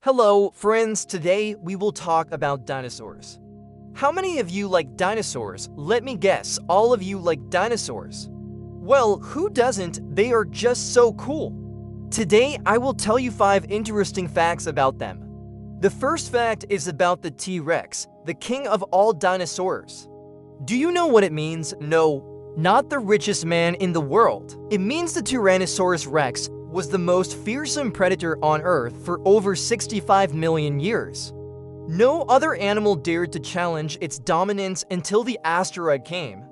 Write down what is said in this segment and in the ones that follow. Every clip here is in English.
Hello, friends. Today we will talk about dinosaurs. How many of you like dinosaurs? Let me guess, all of you like dinosaurs. Well, who doesn't? They are just so cool. Today I will tell you 5 interesting facts about them. The first fact is about the T-Rex, the king of all dinosaurs. Do you know what it means? No, not the richest man in the world. It means the Tyrannosaurus Rex was the most fearsome predator on Earth for over 65 million years. No other animal dared to challenge its dominance until the asteroid came.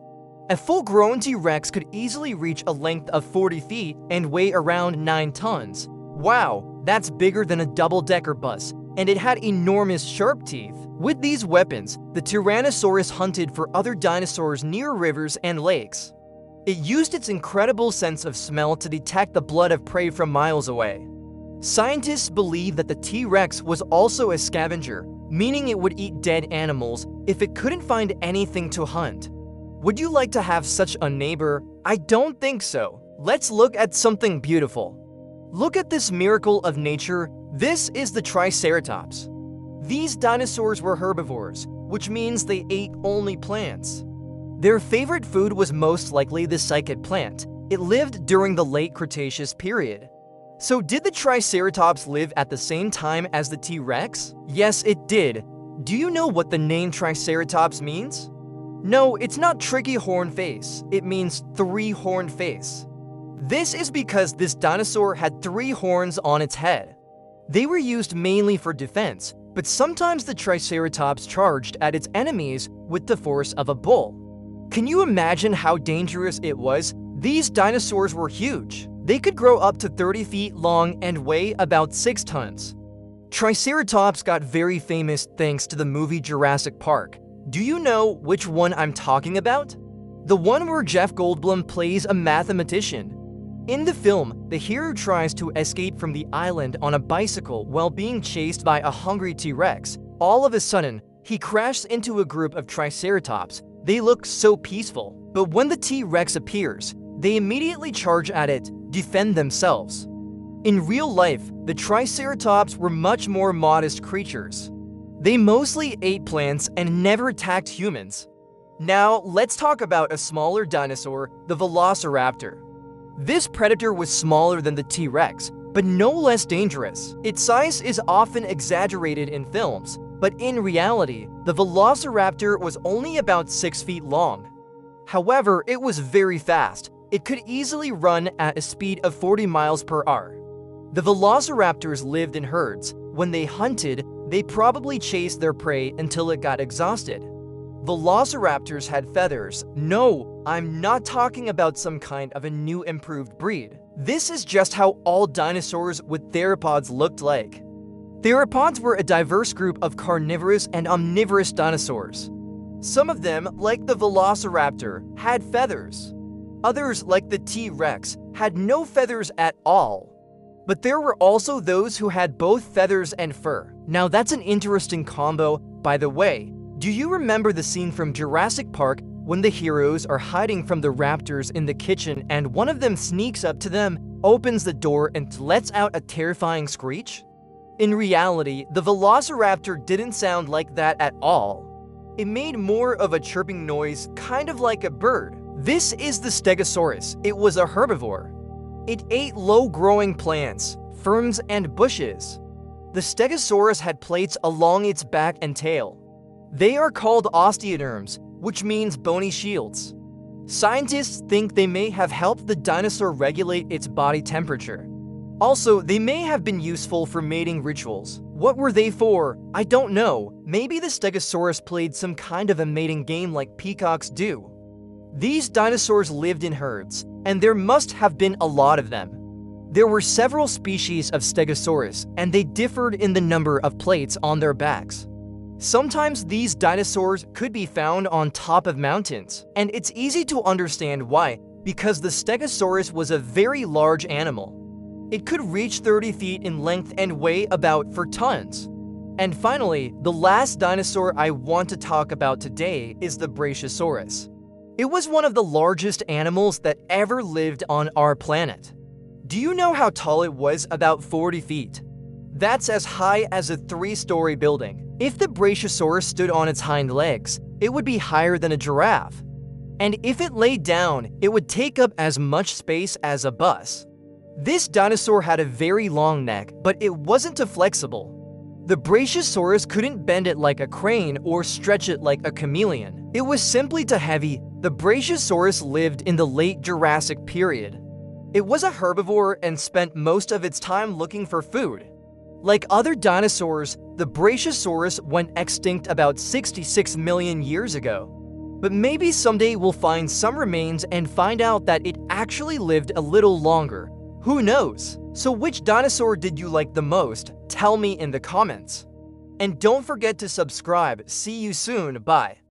A full-grown T-Rex could easily reach a length of 40 feet and weigh around 9 tons. Wow, that's bigger than a double-decker bus, and it had enormous sharp teeth. With these weapons, the Tyrannosaurus hunted for other dinosaurs near rivers and lakes. It used its incredible sense of smell to detect the blood of prey from miles away. Scientists believe that the T-Rex was also a scavenger, meaning it would eat dead animals if it couldn't find anything to hunt. Would you like to have such a neighbor? I don't think so. Let's look at something beautiful. Look at this miracle of nature. This is the Triceratops. These dinosaurs were herbivores, which means they ate only plants. Their favorite food was most likely the cycad plant. It lived during the late Cretaceous period. So did the Triceratops live at the same time as the T-Rex? Yes, it did. Do you know what the name Triceratops means? No, it's not tricky horn face. It means 3-horned face. This is because this dinosaur had 3 horns on its head. They were used mainly for defense, but sometimes the Triceratops charged at its enemies with the force of a bull. Can you imagine how dangerous it was? These dinosaurs were huge. They could grow up to 30 feet long and weigh about 6 tons. Triceratops got very famous thanks to the movie Jurassic Park. Do you know which one I'm talking about? The one where Jeff Goldblum plays a mathematician. In the film, the hero tries to escape from the island on a bicycle while being chased by a hungry T-Rex. All of a sudden, he crashes into a group of Triceratops. They look so peaceful, but when the T-Rex appears, they immediately charge at it, defend themselves. In real life, the Triceratops were much more modest creatures. They mostly ate plants and never attacked humans. Now, let's talk about a smaller dinosaur, the Velociraptor. This predator was smaller than the T-Rex, but no less dangerous. Its size is often exaggerated in films, but in reality, the Velociraptor was only about 6 feet long. However, it was very fast. It could easily run at a speed of 40 miles per hour. The Velociraptors lived in herds. When they hunted, they probably chased their prey until it got exhausted. Velociraptors had feathers. No, I'm not talking about some kind of a new improved breed. This is just how all dinosaurs with theropods looked like. Theropods were a diverse group of carnivorous and omnivorous dinosaurs. Some of them, like the Velociraptor, had feathers. Others, like the T-Rex, had no feathers at all. But there were also those who had both feathers and fur. Now that's an interesting combo. By the way, do you remember the scene from Jurassic Park when the heroes are hiding from the raptors in the kitchen and one of them sneaks up to them, opens the door, and lets out a terrifying screech? In reality, the Velociraptor didn't sound like that at all. It made more of a chirping noise, kind of like a bird. This is the Stegosaurus. It was a herbivore. It ate low-growing plants, ferns, and bushes. The Stegosaurus had plates along its back and tail. They are called osteoderms, which means bony shields. Scientists think they may have helped the dinosaur regulate its body temperature. Also, they may have been useful for mating rituals. What were they for? I don't know. Maybe the Stegosaurus played some kind of a mating game like peacocks do. These dinosaurs lived in herds, and there must have been a lot of them. There were several species of Stegosaurus, and they differed in the number of plates on their backs. Sometimes these dinosaurs could be found on top of mountains, and it's easy to understand why, because the Stegosaurus was a very large animal. It could reach 30 feet in length and weigh about 4 tons. And finally, the last dinosaur I want to talk about today is the Brachiosaurus. It was one of the largest animals that ever lived on our planet. Do you know how tall it was? About 40 feet. That's as high as a 3-story building. If the Brachiosaurus stood on its hind legs, it would be higher than a giraffe. And if it laid down, it would take up as much space as a bus. This dinosaur had a very long neck, but it wasn't too flexible. The Brachiosaurus couldn't bend it like a crane or stretch it like a chameleon. It was simply too heavy. The Brachiosaurus lived in the late Jurassic period. It was a herbivore and spent most of its time looking for food. Like other dinosaurs, the Brachiosaurus went extinct about 66 million years ago. But maybe someday we'll find some remains and find out that it actually lived a little longer. Who knows? So which dinosaur did you like the most? Tell me in the comments. And don't forget to subscribe. See you soon. Bye.